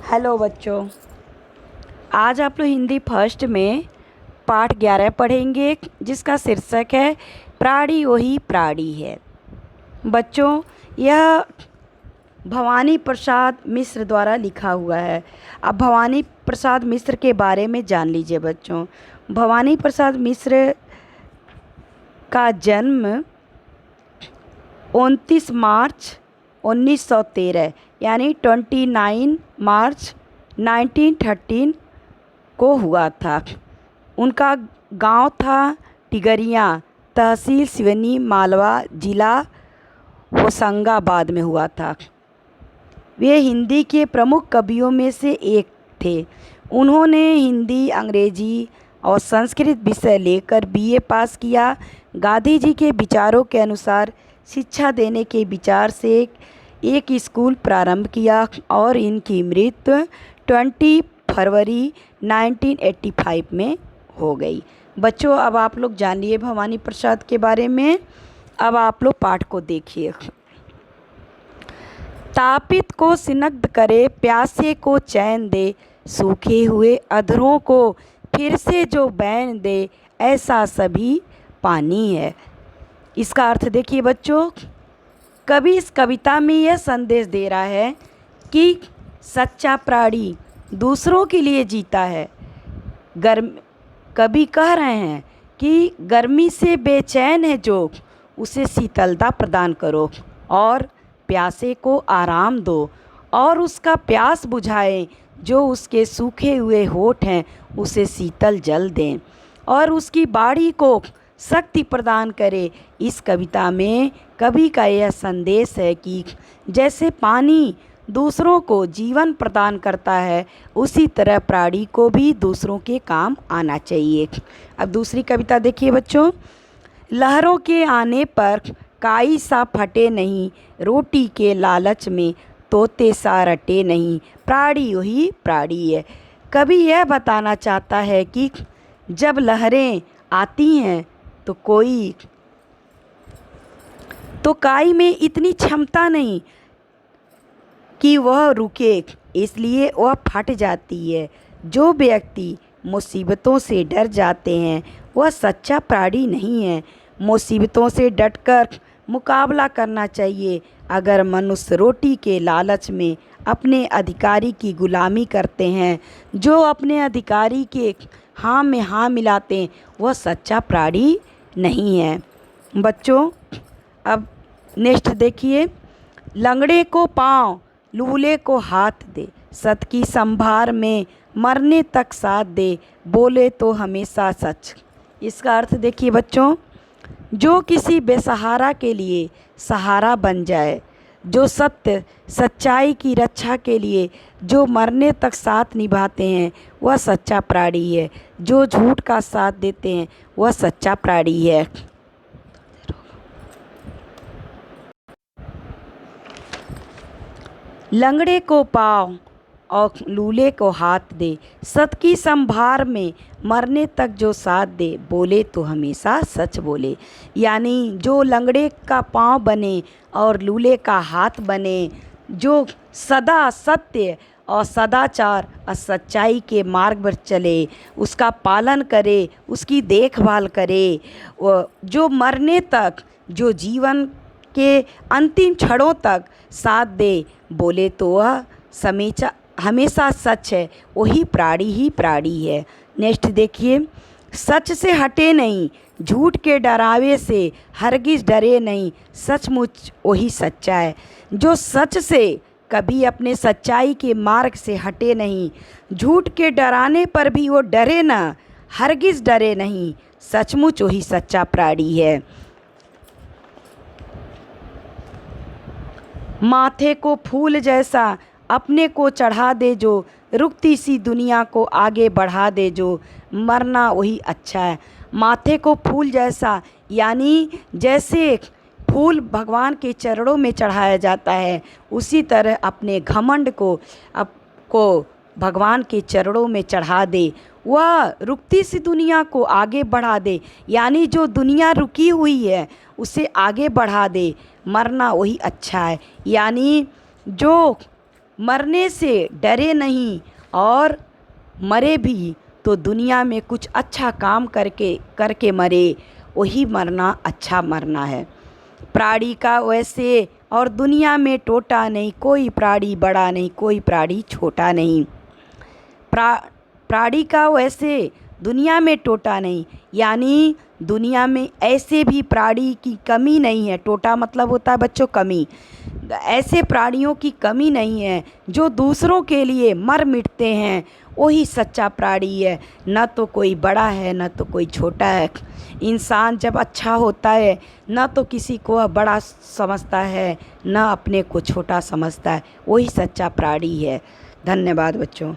Hello बच्चों, आज आप लोग हिंदी फर्स्ट में पाठ 11 पढ़ेंगे जिसका शीर्षक है प्राणी वही प्राणी है। बच्चों, यह भवानी प्रसाद मिश्र द्वारा लिखा हुआ है। अब भवानी प्रसाद मिश्र के बारे में जान लीजिए बच्चों। भवानी प्रसाद मिश्र का जन्म 29 मार्च 1913 यानी 29 मार्च 1913 को हुआ था। उनका गांव था टिगरिया, तहसील सिवनी, मालवा, जिला होशंगाबाद में हुआ था। वे हिंदी के प्रमुख कवियों में से एक थे। उन्होंने हिंदी, अंग्रेजी और संस्कृत विषय लेकर बीए पास किया। गांधी जी के विचारों के अनुसार शिक्षा देने के विचार से एक स्कूल प्रारंभ किया और इनकी मृत्यु 20 फरवरी 1985 में हो गई। बच्चों, अब आप लोग जान लिए भवानी प्रसाद के बारे में। अब आप लोग पाठ को देखिए। तापित को सिनग्ध करे, प्यासे को चैन दे, सूखे हुए अधरों को फिर से जो बैन दे, ऐसा सभी पानी है। इसका अर्थ देखिए बच्चों, कवि इस कविता में यह संदेश दे रहा है कि सच्चा प्राणी दूसरों के लिए जीता है। कवि कह रहे हैं कि गर्मी से बेचैन है जो, उसे शीतलता प्रदान करो और प्यासे को आराम दो, और उसका प्यास बुझाए जो उसके सूखे हुए होठ हैं उसे शीतल जल दें, और उसकी बाड़ी को शक्ति प्रदान करे। इस कविता में कवि का यह संदेश है कि जैसे पानी दूसरों को जीवन प्रदान करता है, उसी तरह प्राणी को भी दूसरों के काम आना चाहिए। अब दूसरी कविता देखिए बच्चों। लहरों के आने पर काई सा फटे नहीं, रोटी के लालच में तोते सा रटे नहीं, प्राणी वही प्राणी है। कवि यह बताना चाहता है कि जब लहरें आती हैं तो काई में इतनी क्षमता नहीं कि वह रुके, इसलिए वह फट जाती है। जो व्यक्ति मुसीबतों से डर जाते हैं वह सच्चा प्राणी नहीं है। मुसीबतों से डटकर मुकाबला करना चाहिए। अगर मनुष्य रोटी के लालच में अपने अधिकारी की गुलामी करते हैं, जो अपने अधिकारी के हाँ में हाँ मिलाते हैं, वह सच्चा प्राणी नहीं है। बच्चों, अब नेक्स्ट देखिए। लंगड़े को पाँव, लूले को हाथ दे, सत की संभार में मरने तक साथ दे, बोले तो हमेशा सच। इसका अर्थ देखिए बच्चों, जो किसी बेसहारा के लिए सहारा बन जाए, जो सत्य सच्चाई की रक्षा के लिए जो मरने तक साथ निभाते हैं, वह सच्चा प्राणी है। जो झूठ का साथ देते हैं वह सच्चा प्राणी है। लंगड़े को पाँव और लूले को हाथ दे, सत की संभार में मरने तक जो साथ दे, बोले तो हमेशा सच बोले। यानी जो लंगड़े का पाँव बने और लूले का हाथ बने, जो सदा सत्य और सदाचार और सच्चाई के मार्ग पर चले, उसका पालन करे, उसकी देखभाल करे, जो मरने तक, जो जीवन के अंतिम क्षणों तक साथ दे, बोले तो वह हमेशा सच है, वही प्राणी ही प्राणी है। नेक्स्ट देखिए। सच से हटे नहीं, झूठ के डरावे से हरगिज डरे नहीं, सचमुच वही सच्चा है। जो सच से कभी अपने सच्चाई के मार्ग से हटे नहीं, झूठ के डराने पर भी वो डरे ना, हरगिज डरे नहीं, सचमुच वही सच्चा प्राणी है। माथे को फूल जैसा अपने को चढ़ा दे जो, रुकती सी दुनिया को आगे बढ़ा दे जो, मरना वही अच्छा है। माथे को फूल जैसा यानी जैसे फूल भगवान के चरणों में चढ़ाया जाता है, उसी तरह अपने घमंड को भगवान के चरणों में चढ़ा दे। वह रुकती सी दुनिया को आगे बढ़ा दे, यानी जो दुनिया रुकी हुई है उसे आगे बढ़ा दे। मरना वही अच्छा है, यानी जो मरने से डरे नहीं और मरे भी तो दुनिया में कुछ अच्छा काम करके मरे, वही मरना अच्छा मरना है। प्राणी का वैसे और दुनिया में टोटा नहीं, कोई प्राणी बड़ा नहीं, कोई प्राणी छोटा नहीं। प्राणी का वैसे दुनिया में टोटा नहीं, यानी दुनिया में ऐसे भी प्राणी की कमी नहीं है। टोटा मतलब होता है बच्चों कमी। ऐसे प्राणियों की कमी नहीं है जो दूसरों के लिए मर मिटते हैं, वही सच्चा प्राणी है। न तो कोई बड़ा है न तो कोई छोटा है। इंसान जब अच्छा होता है न तो किसी को वह बड़ा समझता है न अपने को छोटा समझता है, वही सच्चा प्राणी है। धन्यवाद बच्चों।